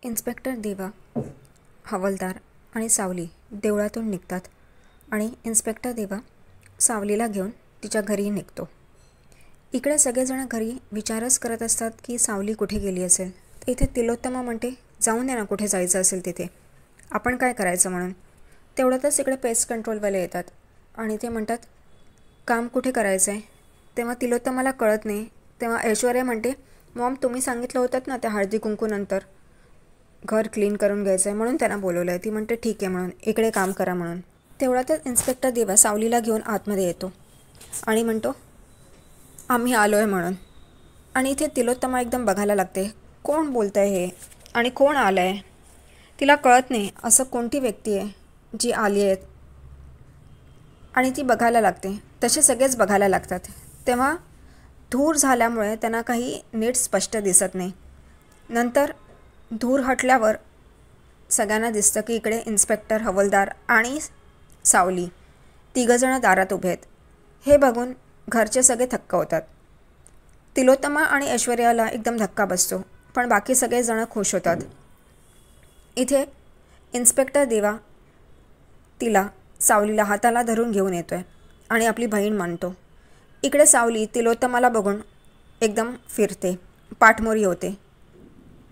Inspector देवा, हवालदार आणि सावली देवळातून निघतात आणि इन्स्पेक्टर देवा सावलीला घेऊन तिच्या घरी निघतो. इकडे सगळेजण घरी विचारच करत असतात की सावली कुठे गेली असेल. इथे तिलोत्तमा म्हणते जाऊन दे ना, कुठे जायचं असेल तिथे, आपण काय करायचं म्हणून. तेवढ्यातच इकडे पेस्ट कंट्रोलवाले येतात आणि ते म्हणतात काम कुठे करायचं आहे. तेव्हा तिलोत्तमाला कळत नाही. तेव्हा ऐश्वर्या म्हणते मॉम तुम्ही सांगितलं होतं ना त्या हळदी कुंकूनंतर घर क्लीन करून घ्यायचं आहे म्हणून त्यांना बोलवलं आहे. ती म्हणते ठीक आहे म्हणून, इकडे काम करा म्हणून. तेवढ्यातच इन्स्पेक्टर देवा सावलीला घेऊन आतमध्ये येतो आणि म्हणतो आम्ही आलो आहे म्हणून. आणि इथे तिलोत्तमा एकदम बघायला लागते कोण बोलतं आहे हे आणि कोण आलं आहे. तिला कळत नाही असं कोणती व्यक्ती आहे जी आली आहे आणि ती बघायला लागते. तसे सगळेच बघायला लागतात. तेव्हा धूर झाल्यामुळे त्यांना काही नीट स्पष्ट दिसत नाही. नंतर धूर हटल्यावर सगळ्यांना दिसतं की इकडे इन्स्पेक्टर, हवालदार आणि सावली तिघंजणं दारात उभे आहेत. हे बघून घरचे सगळे थक्क होतात. तिलोत्तमा आणि ऐश्वर्याला एकदम धक्का बसतो, पण बाकी सगळेजणं खुश होतात. इथे इन्स्पेक्टर देवा तिला सावलीला हाताला धरून घेऊन येतो आहे आणि आपली बहीण मानतो. इकडे सावली तिलोत्तमाला बघून एकदम फिरते, पाठमोरी होते.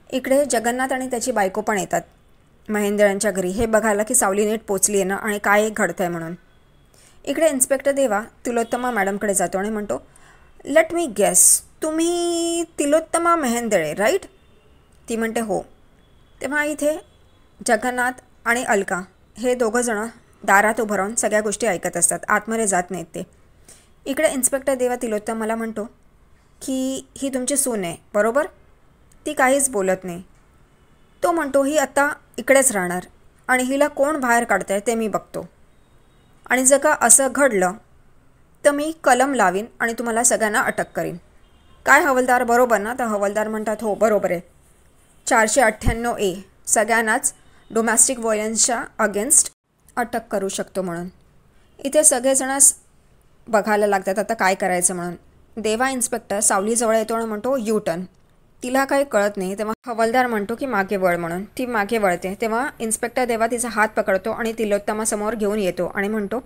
इकडे जगन्नाथ आणि त्याची बायको पण येतात महेंद्रांच्या घरी हे बघायला की सावली नीट पोचली आहे ना आणि काय घडतं आहे म्हणून. इकडे इन्स्पेक्टर देवा तिलोत्तमा मॅडमकडे जातो आणि म्हणतो लेट मी गेस, तुम्ही तिलोत्तमा मेहेंदळे राईट. ती म्हणते हो. तेव्हा इथे जगन्नाथ आणि अलका हे दोघंजणं दारात उभं राहून सगळ्या गोष्टी ऐकत असतात, आतमध्ये जात नाहीत ते. इकडे इन्स्पेक्टर देवा तिलोत्तमाला म्हणतो की ही तुमची सून आहे बरोबर. ती काहीच बोलत नाही. तो म्हणतो ही आता इकडेच राहणार आणि हिला कोण बाहेर काढतं आहे ते मी बघतो, आणि जर का असं घडलं तर मी कलम लावीन आणि तुम्हाला सगळ्यांना अटक करीन. काय हवालदार बरोबर ना. तर हवालदार म्हणतात हो बरोबर आहे. 498A सगळ्यांनाच डोमॅस्टिक व्हायलन्सच्या अगेन्स्ट अटक करू शकतो म्हणून. इथे सगळेजणच बघायला लागतात आता काय करायचं म्हणून. देवा इन्स्पेक्टर सावलीजवळ येतो आणि म्हणतो यू टर्न. तिला काही कळत नाही. तेव्हा हवालदार म्हणतो की मागे वळ म्हणून. ती मागे वळते. तेव्हा इन्स्पेक्टर देवा तिचा हात पकडतो आणि तिलोत्तमासमोर घेऊन येतो आणि म्हणतो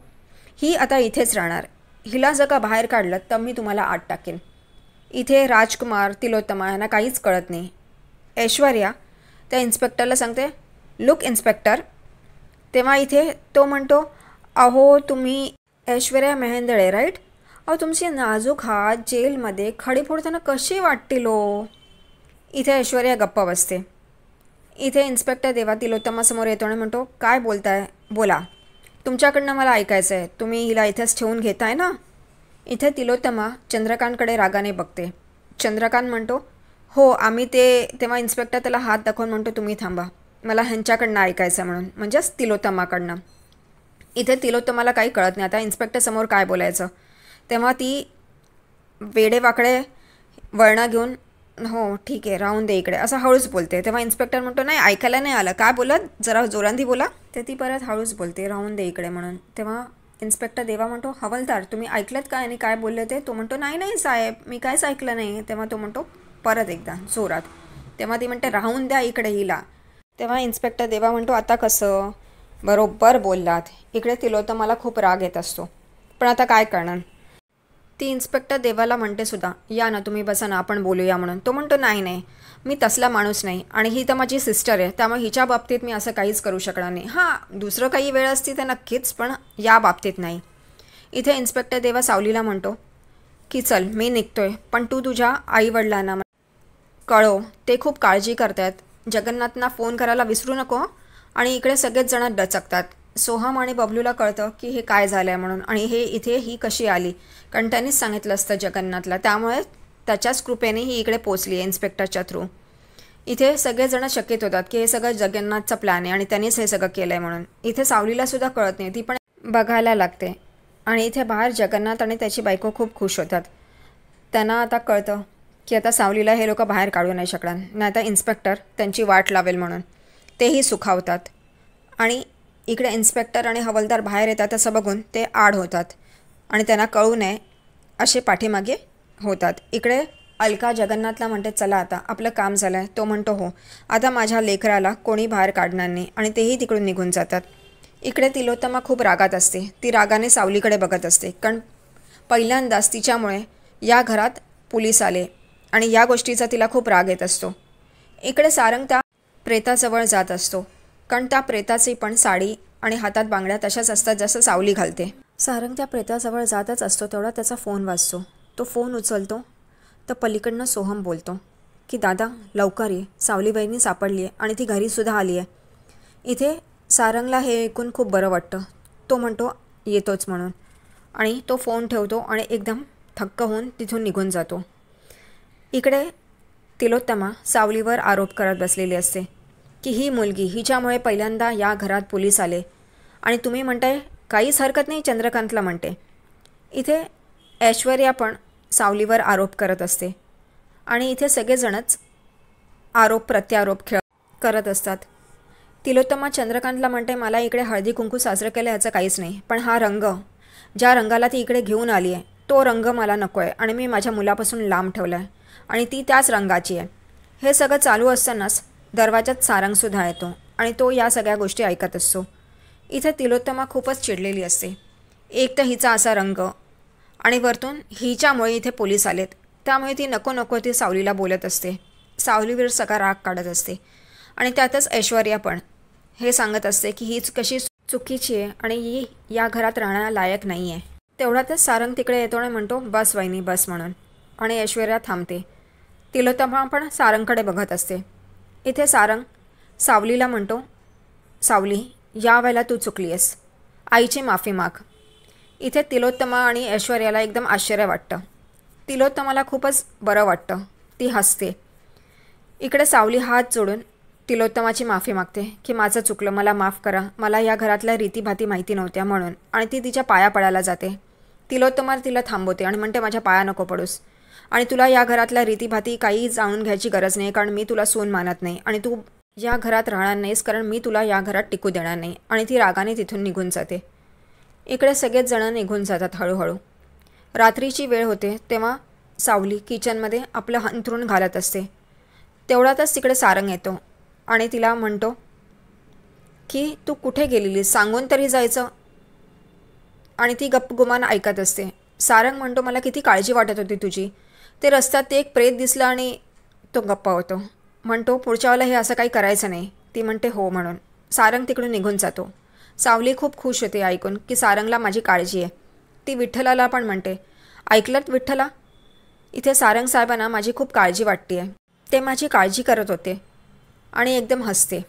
ही आता इथेच राहणार. हिला जर का बाहेर काढलं तर मी तुम्हाला आत टाकेन. इथे राजकुमार, तिलोत्तमा यांना काहीच कळत नाही. ऐश्वर्या त्या इन्स्पेक्टरला सांगते लुक इन्स्पेक्टर. तेव्हा इथे तो म्हणतो अहो तुम्ही ऐश्वर्या मेहेंदळे राईट. अहो तुमची नाजूक हात जेलमध्ये खडी फोडताना कशी वाटतील हो. इथे ऐश्वर्या गप्प बसते. इथे इन्स्पेक्टर देवा तिलोत्तमासमोर येतो आणि म्हणतो काय बोलताय बोला, तुमच्याकडनं मला ऐकायचं आहे. तुम्ही हिला इथेच ठेवून घेताय ना. इथे तिलोत्तमा चंद्रकांतकडे रागाने बघते. चंद्रकांत म्हणतो हो आम्ही तेव्हा इन्स्पेक्टर त्याला हात दाखवून म्हणतो तुम्ही थांबा, मला ह्यांच्याकडनं ऐकायचं म्हणून, म्हणजेच तिलोत्तमाकडनं. इथे तिलोत्तमाला काही कळत नाही आता इन्स्पेक्टरसमोर काय बोलायचं. तेव्हा ती वेडेवाकडे वळणं घेऊन हो ठीक आहे राहून दे इकडे असं हळूच बोलते. तेव्हा इन्स्पेक्टर म्हणतो नाही ऐकायला नाही आलं काय बोलत, जरा जोरांधी बोला. तर ती परत हळूच बोलते राहून दे इकडे म्हणून. तेव्हा इन्स्पेक्टर देवा म्हणतो हवालदार तुम्ही ऐकलंत काय आणि काय बोलले ते. तो म्हणतो नाही नाही साहेब मी काहीच ऐकलं नाही. तेव्हा तो म्हणतो परत एकदा जोरात. तेव्हा ती म्हणते राहून द्या इकडे हिला. तेव्हा इन्स्पेक्टर देवा म्हणतो आता कसं, बरोबर बोललात. इकडे तिलोत्तमाला खूप राग येत असतो, पण आता काय करणार. ती इन्स्पेक्टर देवाला म्हणते सुद्धा या ना तुम्ही बसा ना आपण बोलूया म्हणून. तो म्हणतो नाही नाही मी तसला माणूस नाही आणि ही तर माझी सिस्टर आहे त्यामुळे हिच्या बाबतीत मी असं काहीच करू शकणार नाही. हां दुसरं काही वेळ असती तर नक्कीच, पण या बाबतीत नाही. इथे इन्स्पेक्टर देवा सावलीला म्हणतो की चल मी निघतोय, पण तू तुझ्या आईवडिलांना कळव, ते खूप काळजी करतायत. जगन्नाथना फोन करायला विसरू नको. आणि इकडे सगळेच जण डचकतात. सोहम आणि बबलूला कळतं की हे काय झालं आहे म्हणून आणि हे इथे ही कशी आली, कारण त्यांनीच सांगितलं असतं जगन्नाथला, त्यामुळे त्याच्याच कृपेने ही इकडे पोचली आहे इन्स्पेक्टरच्या थ्रू. इथे सगळेजण शक्यत होतात की हे सगळं जगन्नाथचा प्लॅन आहे आणि त्यांनीच हे सगळं केलं आहे म्हणून. इथे सावलीलासुद्धा कळत नाही, ती पण बघायला लागते. आणि इथे बाहेर जगन्नाथ आणि त्याची बायको खूप खुश होतात. त्यांना आता कळतं की आता सावलीला हे लोक बाहेर काढू नाही शकणार, नाही आता इन्स्पेक्टर त्यांची वाट लावेल म्हणून. तेही सुखावतात. आणि इकडे इन्स्पेक्टर आणि हवालदार बाहेर येतात असं बघून ते आड होतात आणि त्यांना कळू नये असे पाठीमागे होतात. इकडे अलका जगन्नाथला म्हणते चला आता आपलं काम झालं आहे. तो म्हणतो हो, आता माझ्या लेकराला कोणी बाहेर काढणार नाही आणि तेही तिकडून निघून जातात. इकडे तिलोत्तमा खूप रागात असते. ती रागाने सावलीकडे बघत असते, कारण पहिल्यांदाच तिच्यामुळे या घरात पोलीस आले आणि या गोष्टीचा तिला खूप राग येत असतो. इकडे सारंग त्या प्रेताजवळ जात असतो, कारण त्या प्रेताची पण साडी आणि हातात बांगड्या तशाच असतात जसं सावली घालते. सारंग त्या प्रेताजवळ जातच असतो तेवढा त्याचा फोन वाजतो. तो फोन उचलतो तर पलीकडनं सोहम बोलतो की दादा लवकर ये, सावली बहिणी सापडली आहे आणि ती घरीसुद्धा आली आहे. इथे सारंगला हे ऐकून खूप बरं वाटतं. तो म्हणतो येतोच म्हणून आणि तो फोन ठेवतो आणि एकदम थक्क होऊन तिथून निघून जातो. इकडे तिलोत्तमा सावलीवर आरोप करत बसलेली असते की ही मुलगी, हिच्यामुळे पहिल्यांदा या घरात पोलीस आले आणि तुम्ही म्हणताय काहीच हरकत नाही, चंद्रकांतला म्हणते. इथे ऐश्वर्या पण सावलीवर आरोप करत असते आणि इथे सगळेजणच आरोप प्रत्यारोप करत असतात. तिलोत्तमा चंद्रकांतला म्हणते मला इकडे हळदी कुंकू साजरं केलं याचं काहीच नाही, पण हा रंग, ज्या रंगाला ती इकडे घेऊन आली आहे तो रंग मला नको आहे आणि मी माझ्या मुलापासून लांब ठेवला आहे आणि ती त्याच रंगाची आहे. हे सगळं चालू असतानाच दरवाजात सारंगसुद्धा येतो आणि तो या सगळ्या गोष्टी ऐकत असतो. इथे तिलोत्तमा खूपच चिडलेली असते. एक तर हिचा असा रंग आणि वरतून हिच्यामुळे इथे पोलीस आलेत, त्यामुळे ती नको नको ती सावलीला बोलत असते. सावलीवर सगळा राग काढत असते आणि त्यातच ऐश्वर्या पण हे सांगत असते की हीच कशी चुकीची आहे आणि ही या घरात राहण्याला लायक नाही आहे. तेवढ्यातच सारंग तिकडे येतो आणि म्हणतो बस वहिनी बस म्हणून, आणि ऐश्वर्या थांबते. तिलोत्तमा पण सारंगकडे बघत असते. इथे सारंग सावलीला म्हणतो सावली यावेळेला तू चुकली आहेस, आईची माफी माग. इथे तिलोत्तमा आणि ऐश्वर्याला एकदम आश्चर्य वाटतं. तिलोत्तमाला खूपच बरं वाटतं, ती हसते. इकडे सावली हात जोडून तिलोत्तमाची माफी मागते की माझं चुकलं, मला माफ करा, मला या घरातल्या रीतीभाती माहिती नव्हत्या म्हणून, आणि ती तिच्या पाया पडायला जाते. तिलोत्तमा तिला थांबवते आणि म्हणते माझ्या पाया नको पडूस आणि तुला या घरातल्या रीतीभाती काही जाणून घ्यायची गरज नाही, कारण मी तुला सून मानत नाही आणि तू या घरात राहणार नाहीस, कारण मी तुला या घरात टिकू देणार नाही, आणि ती रागाने तिथून निघून जाते. इकडे सगळेच जण निघून जातात हळूहळू. रात्रीची वेळ होते तेव्हा सावली किचनमध्ये आपलं अंथरूण घालत असते. तेवढ्यातच तिकडे सारंग येतो आणि तिला म्हणतो की तू कुठे गेलेली, सांगून तरी जायचं, आणि ती गप्पगुमान ऐकत असते. सारंग म्हणतो मला किती काळजी वाटत होती तुझी, ते रस्त्यात ते एक प्रेत दिसलं आणि तो गप्पा होतो. म्हणतो पुढच्या वेळेला हे असं काही करायचं नाही. ती म्हणते हो म्हणून. सारंग तिकडून निघून जातो. सावली खूप खुश होते ऐकून की सारंगला माझी काळजी आहे. ती विठ्ठलाला पण म्हणते ऐकलत विठ्ठला, इथे सारंग साहेबांना माझी खूप काळजी वाटते आहे, ते माझी काळजी करत होते, आणि एकदम हसते.